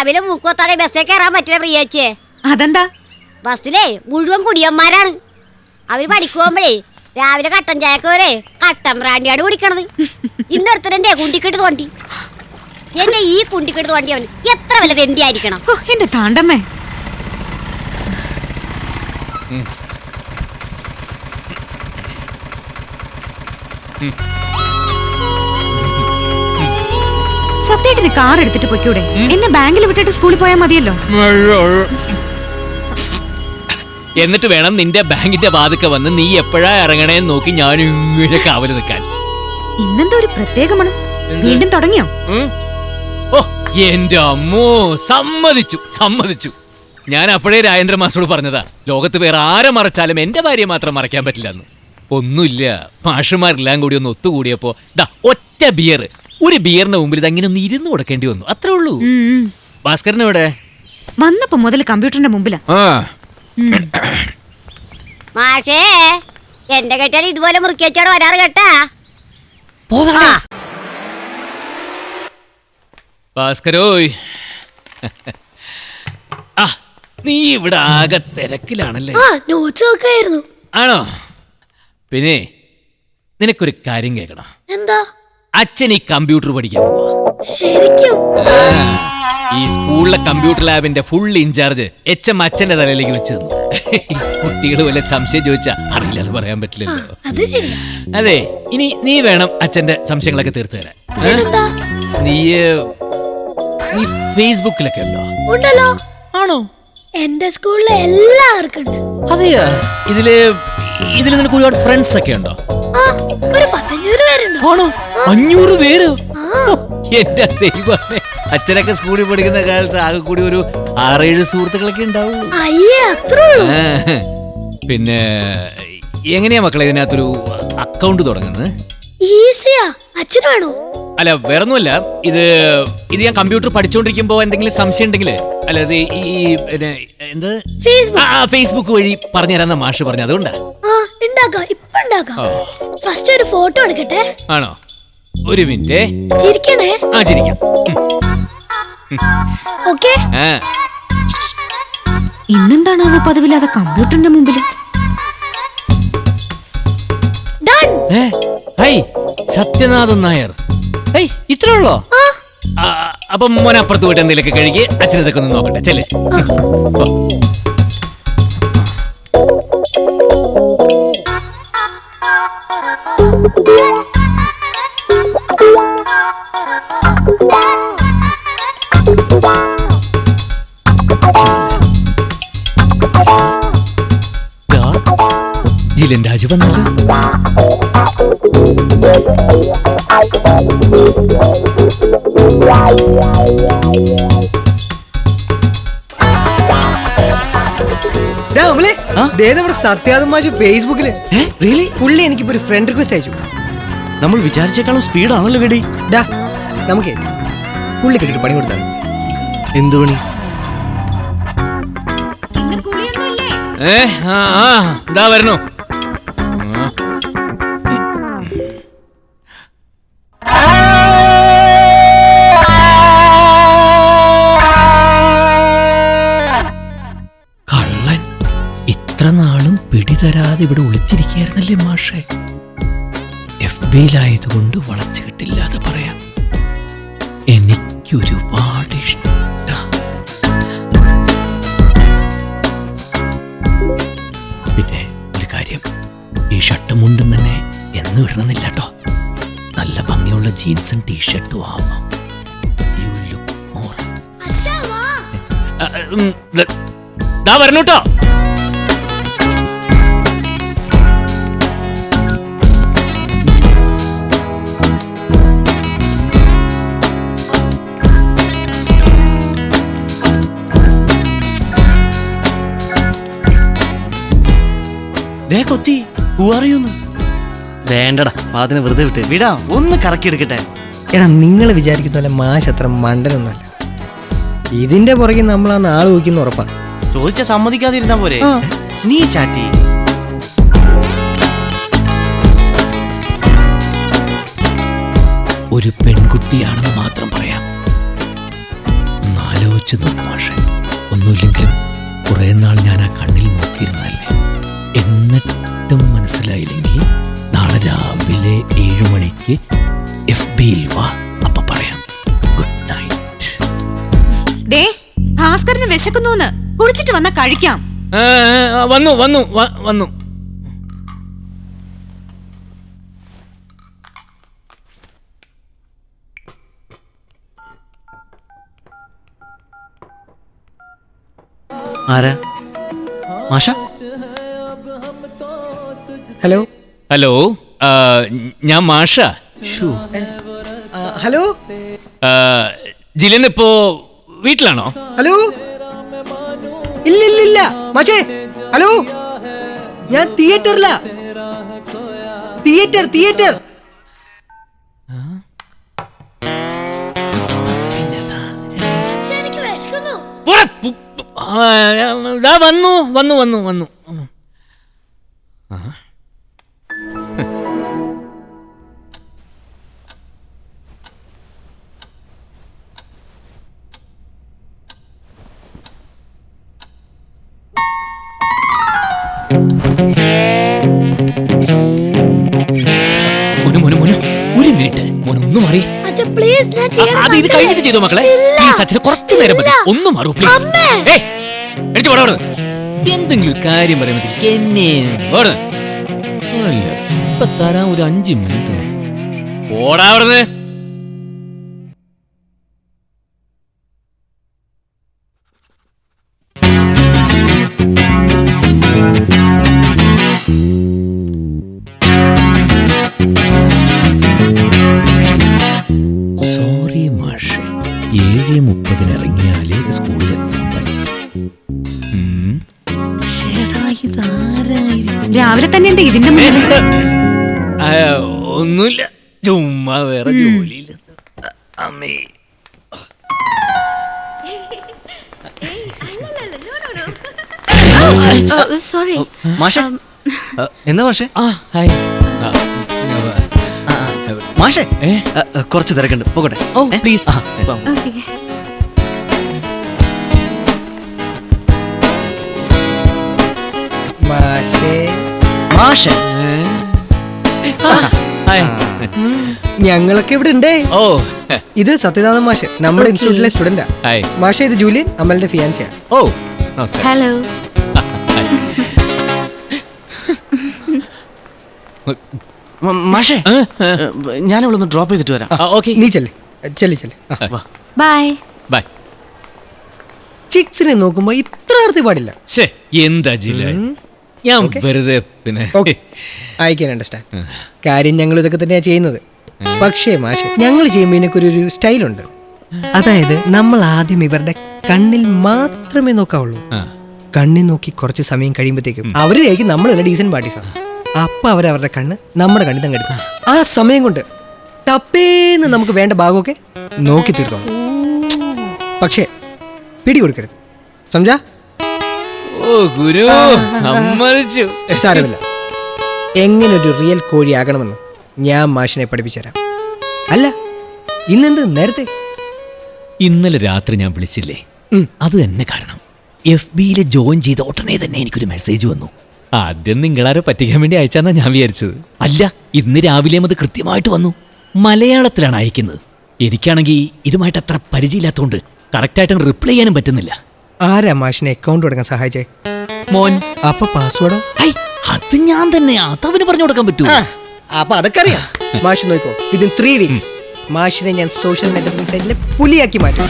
രാവിലെ മൂക്കുത്താതെ ബസ്സിൽ കയറാൻ പറ്റില്ല പ്രിയച്ചേ. അതെന്താ? ബസ്സിലേ മുഴുവൻ കുടിയന്മാരാണ്. അവര് പഠിക്കുമ്പോഴേ രാവിലെ കട്ടൻ ചായക്ക് വരെ കട്ടൻ ബ്രാൻഡിയാണ് കുടിക്കണത്. ഇന്നൊരുത്തരന്റെ കുണ്ടിക്കെട്ട് തോണ്ടി എന്നെ ഈ കുണ്ടിക്കെട്ട് തോണ്ടി അവൻ എത്ര വല്ല തെണ്ടിയായിരിക്കണം. എന്റെ താണ്ടമ്മേ. സത്യേട്ടിന് കാർ എടുത്തിട്ട് പൊയ്ക്കൂടെ? എന്നെ ബാങ്കിൽ വിട്ടിട്ട് സ്കൂളിൽ പോയാൽ മതിയല്ലോ. എന്നിട്ട് വേണം നിന്റെ ബാങ്കിന്റെ വാതിക്ക വന്ന് നീ എപ്പോഴാ ഇറങ്ങണേന്ന് നോക്കി ഞാൻ ഇങ്ങനെ കാവല് നിൽക്കാൻ. ഇന്നെന്താ ഒരു പ്രത്യേക മണം? വീണ്ടും തുടങ്ങിയോ? ഓ എന്റെ അമ്മോ, സമ്മതിച്ചു. ഞാൻ അപ്പോഴേ രാജേന്ദ്ര മാസ്റ്ററോട് പറഞ്ഞതാ, ലോകത്ത് വേറെ ആരെ മറച്ചാലും എന്റെ ഭാര്യയെ മാത്രം മറയ്ക്കാൻ പറ്റില്ലെന്ന്. ഒന്നുമില്ല, മാഷുമാരെല്ലാം കൂടി ഒന്ന് ഒത്തുകൂടിയപ്പോ ഒറ്റ ബിയർ, ഒരു ബിയറിന്റെ മുമ്പിൽ ഇതങ്ങനെ ഒന്ന് ഇരുന്ന് കൊടുക്കേണ്ടി വന്നു, അത്രേ ഉള്ളൂ. ഭാസ്കരൻ എവിടെ? വന്നപ്പോ മുതൽ കമ്പ്യൂട്ടറിന്റെ മുമ്പിലാ. മാഷേ, എന്റെ കെട്ടിയാൽ ഇതുപോലെ മുറുക്കി വെച്ചോടെ വരാറ് കേട്ടാ. ഭാസ്കരോയ്, നീ ഇവിടെ ആകെ തിരക്കിലാണല്ലേ? ആണോ? പിന്നെ നിനക്കൊരു കാര്യം കേൾക്കണം. എന്താ? അച്ഛൻ ഈ കമ്പ്യൂട്ടർ പഠിക്കാൻ പോവാ. ശരിക്കും? ഈ സ്കൂളിലെ കമ്പ്യൂട്ടർ ലാബിന്റെ ഫുൾ ഇൻചാർജ് HM അച്ഛന്റെ തലയിലേക്ക് വെച്ച് തന്നു. കുട്ടികൾ വല്ല സംശയം ചോദിച്ചാ അറിയില്ല, അത് പറയാൻ പറ്റില്ലല്ലോ. അതെ, ഇനി നീ വേണം അച്ഛന്റെ സംശയങ്ങളൊക്കെ തീർത്തു തരാൻ. നീ ഫേസ്ബുക്കിലൊക്കെ ഉണ്ടല്ലോ? ആണോ? എന്റെ സ്കൂളിലെ എല്ലാവർക്കും ഉണ്ട്. അതെയാ? ഇതില് നിനക്ക് ഒരുപാട് ഫ്രണ്ട്സ് ഒക്കെ ഉണ്ടോ? ഒരു 500 പേരുണ്ടോ? ആണോ? 500 പേരോ? എന്റെ ദൈവമേ, അച്ഛനൊക്കെ സ്കൂളിൽ പഠിക്കുന്ന കാലത്ത് ആകെ കൂടി ഒരു 6-7 സുഹൃത്തുക്കളൊക്കെ ഉണ്ടാവുള്ളൂ. പിന്നെ എങ്ങനെയാ മക്കളെ ഇതിനകത്തൊരു അക്കൗണ്ട് തുടങ്ങുന്നത്? ഈസിയാ. അച്ഛൻ വേണോ? അല്ല, വേറൊന്നുമല്ല, ഇത് ഞാൻ കമ്പ്യൂട്ടർ പഠിച്ചോണ്ടിരിക്കുമ്പോ എന്തെങ്കിലും സംശയം ഉണ്ടെങ്കിൽ, അല്ലാതെ ഈ ഫേസ്ബുക്ക് വഴി പറഞ്ഞു തരാന്ന മാഷ് പറഞ്ഞു, അതുകൊണ്ടാ. ഫസ്റ്റ് ഒരു ഫോട്ടോ എടുക്കട്ടെ. ആണോ? ഒരു മിനിറ്റ്. ചിരിക്കണേ. ചിരിക്കാം. ഓക്കേ. ഇന്നെന്താണ് അവ പതിവില്ലാതെ കമ്പ്യൂട്ടറിന്റെ മുമ്പിൽ? സത്യനാഥൻ നായർ. ഇത്രേ ഉള്ളോ? അപ്പം മോനെ അപ്പുറത്ത് പോയിട്ട് എന്തെങ്കിലുമൊക്കെ കഴുകി അച്ഛനതൊക്കെ ഒന്ന് നോക്കട്ടെ. ചെല്ലേ. ജിലൻ രാജു വന്നല്ലോ. സത്യാദം മാഷ് ഫേസ്ബുക്കില് പുള്ളി എനിക്കിപ്പോ ഒരു ഫ്രണ്ട് റിക്വസ്റ്റ് അയച്ചു. നമ്മൾ വിചാരിച്ചേക്കാളും സ്പീഡാണല്ലോ ഗഡി. നമുക്ക് പുള്ളി കെട്ടിട്ട് പണി കൊടുത്താൽ. എന്ത് പണി? ഇതാ വരണു. കള്ളൻ ഇത്ര നാളും പിടിതരാതെ ഇവിടെ ഒളിച്ചിരിക്കുകയായിരുന്നല്ലേ മാഷെ. FBയിലായതുകൊണ്ട് വളച്ചു കിട്ടില്ലാതെ പറയാം, എനിക്കൊരുപാട് ഇഷ്ടം. പിന്നെ ഒരു കാര്യം, ഈ ഷർട്ടും മുണ്ടും തന്നെ എന്നും ഇടണമെന്നില്ല കേട്ടോ. നല്ല ഭംഗിയുള്ള ജീൻസും ടീഷർട്ടും ആവാം. You look more. ദാ വരണു കേട്ടോ. കൊത്തി അറിയുന്നു. വേണ്ടടാ, അതിനെ വെറുതെ വിട്ട് വിടാ, ഒന്ന് കറക്കി എടുക്കട്ടെ. എടാ, നിങ്ങൾ വിചാരിക്കുന്ന പോലെ മാഷ് അത്ര മണ്ടനൊന്നുമല്ല. ഇതിന്റെ പുറകെ നമ്മൾ ആ നാള് നോക്കിന്ന് ഉറപ്പാ. ചോദിച്ച സമ്മതിക്കാതിരുന്നാ പോരെ? നീ ചാറ്റി. ഒരു പെൺകുട്ടിയാണെന്ന് മാത്രം പറയാം. 4 ആലോചിച്ചു നോക്കും മാഷെ. ഒന്നുമില്ലെങ്കിലും കുറെ നാൾ ഞാൻ ആ കണ്ണിൽ നോക്കിയിരുന്നല്ലേ. എന്നിട്ടും മനസ്സിലായില്ലെങ്കിൽ നാളെ രാവിലെ 7 മണിക്ക് FBയിൽ വാ, അപ്പൊ പറയാം. Good night. ദേ ഭാസ്കറിന് വിശക്കുന്നൂന്ന്, കുടിച്ചിട്ട് വന്നാ കഴിക്കാം. വന്നു വന്നു വന്നു. ആരാ? മാഷ? ഹലോ ഹലോ, ഞാൻ മാഷ. ഹലോ ജിലൻ ഇപ്പോ വീട്ടിലാണോ? ഹലോ ഇല്ല മാഷേ. ഹലോ, ഞാൻ തിയേറ്ററില. തിയേറ്റർ അച്ഛാ, എനിക്ക് വിശക്കുന്നു. വന്നു. മോനു ഒരു മിനിറ്റ്, മോനൊന്ന് മാറി. അച്ഛാ പ്ലീസ്, ഞാൻ ചെയ്യണം. അത് ഇത് കഴിഞ്ഞിട്ട് ചെയ്തോ മക്കളെ. പ്ലീസ് അച്ഛന് കുറച്ചു നേരം മതി. ഒന്ന് മാറൂ പ്ലീസ്. എണിച്ചു പോടാ. എന്തെങ്കിലും കാര്യം പറയുമ്പോ എന്നെ അല്ല ഇപ്പൊ തരാൻ ഒരു 5 മിനിറ്റ് ഓടാ അവിടുന്ന്. സോറി മാഷ്, 7:30 ഇറങ്ങിയാലേ സ്കൂളിലെത്താൻ പറ്റും. രാവിലെ തന്നെ എന്താ ഇതിന്റെ മുന്നിൽ? ഒന്നുമില്ല, ചുമ്മാ വേറെ ജോലിയില്ല. അമ്മേ സോറി മാഷ എന്താ മാഷേ? ഹായ്. മാഷേ കുറച്ച് തിരക്കുണ്ട്, പോകട്ടെ. ഓ പ്ലീസ്. മാഷേ. മാഷേ ഞങ്ങളൊക്കെ ഇവിടെ ഉണ്ടേ. ഓ ഇത് സത്യനാഥൻ മാഷ്, നമ്മുടെ ഇൻസ്റ്റിറ്റ്യൂട്ടിലെ സ്റ്റുഡന്റാ. ഹായ്. മാഷേ, ഇത് ജൂലിയൻ, അമലിന്റെ ഫിയാൻസിയാ. ഓ നമസ്കാരം. ഹലോ. മാഷേ ഞാനിവളൊന്ന് ഡ്രോപ്പ് ചെയ്തിട്ട് വരാം. ഓക്കെ, നീ ചെല്ല്. ബൈ. ബൈ. ചിക്സിനെ നോക്കുമ്പോ ഇത്ര ആർത്തി പാടില്ല. ശേ എന്താ ജില്ല, ഞാൻ വെറുതെ പിന്നെ. I can understand. കാര്യം ഞങ്ങൾ ഇതൊക്കെ തന്നെയാ ചെയ്യുന്നത്. പക്ഷേ മാഷെ, ഞങ്ങൾ ചെയ്യുമ്പോൾ ഇതിനൊരു സ്റ്റൈലുണ്ട്. അതായത് നമ്മൾ ആദ്യം ഇവരുടെ കണ്ണിൽ മാത്രമേ നോക്കാവുള്ളൂ. കണ്ണിൽ നോക്കി കുറച്ച് സമയം കഴിയുമ്പോഴത്തേക്കും അവരിലേക്ക് നമ്മൾ നല്ല ഡീസന്റ് പാർട്ടീസാണ്. അപ്പൊ അവരവരുടെ കണ്ണ് നമ്മുടെ കണ്ണിൽ തന്നെ എടുക്കും. ആ സമയം കൊണ്ട് ടപ്പേന്ന് നമുക്ക് വേണ്ട ഭാഗമൊക്കെ നോക്കി തീർത്തോളാം. പക്ഷേ പിടി കൊടുക്കരുത്, സംജാ? ഓ ഗുരു, സമ്മതിച്ചു. സാരമില്ല. എങ്ങനെ ഒരു റിയൽ കോഴി ആകണമെന്ന് ഞാൻ മാഷിനെ പഠിപ്പിച്ചു തരാം. അല്ല, ഇന്നെന്ത് നേരത്തെ? ഇന്നലെ രാത്രി ഞാൻ വിളിച്ചില്ലേ, അത് തന്നെ കാരണം. FBയിൽ ജോയിൻ ചെയ്ത ഉടനെ തന്നെ എനിക്കൊരു മെസ്സേജ് വന്നു. ആദ്യം നിങ്ങളാരെ പറ്റിക്കാൻ വേണ്ടി അയച്ചാന്നാ ഞാൻ വിചാരിച്ചത്. അല്ല, ഇന്ന് രാവിലെയും അത് കൃത്യമായിട്ട് വന്നു. മലയാളത്തിലാണ് അയക്കുന്നത്. എനിക്കാണെങ്കിൽ ഇതുമായിട്ട് അത്ര പരിചയമില്ലാത്തതുകൊണ്ട് കറക്റ്റായിട്ട് റിപ്ലൈ ചെയ്യാനും പറ്റുന്നില്ല. ആരാ മാഷിനെ അക്കൗണ്ട് തുടങ്ങാൻ സഹായിച്ചേ? മോൻ. അപ്പൊ പാസ്വേഡോ? അത് ഞാൻ തന്നെ. അതവന് പറഞ്ഞു കൊടുക്കാൻ പറ്റൂ. അപ്പൊ അതൊക്കെ അറിയാം. മാഷ് നോക്കോ, വിതിൻ 3 വീക്സ് മാഷിനെ ഞാൻ സോഷ്യൽ നെറ്റ്വർക്കിംഗ് സൈറ്റിലെ പുലിയാക്കി മാറ്റും.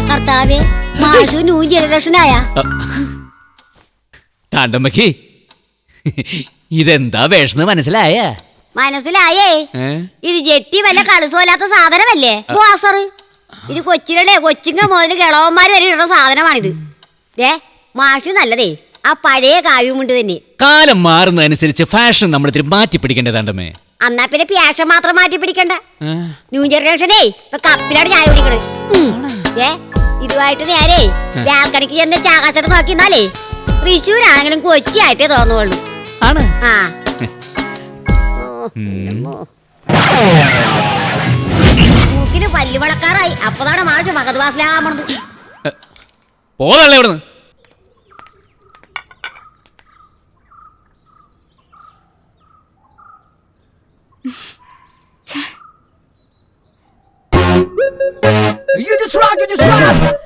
കർത്താവേ, മാഷു ന്യൂ ജനറേഷൻ ആയ. ആണ്ടമ്മക്ക് ഇതെന്താ വേഷന്ന് മനസ്സിലായ? മനസ്സിലായേ? ഇത് ജെട്ടി വല്ല കളുസോലാത്ത സാധനമല്ലേ ബോസർ. ഇത് കൊച്ചിലെ കൊച്ചിങ്ങ മുതൽ കിളവന്മാര് വരെ ഇടുന്ന സാധനമാണിത്. ഏ മാഷ് നല്ലതേ ആ പഴയ കാവ്യമുണ്ട് തന്നെ. കാലം മാറുന്നതനുസരിച്ച് ഫാഷൻ നമ്മൾ ഇത്തിരി മാറ്റി പിടിക്കേണ്ടതാണ്ടമ്മേ. എന്നാ പിന്നെ പ്യാഷൻ മാത്രം മാറ്റി പിടിക്കണ്ട. ന്യൂ ജനറേഷനേ ഇപ്പൊ കപ്പിലാണ് ചായ കുടിക്കണത്. ഇതുമായിട്ട് നേരെ രാൽക്കണിക്ക് ചെന്ന് ചാകാച്ചട്ട് നോക്കിന്നാലേ തൃശ്ശൂരാണെങ്കിലും കൊച്ചിയായിട്ടേ തോന്നുള്ളൂ. ആണ് ആ മൂക്കിന് പല്ല് വളക്കാറായി. അപ്പതാണ് മാഷ് മഹത് വാസിലാകാൻ പോണത്. പോതല്ലേ ഇവിടുന്ന്. You just rock, you just rock.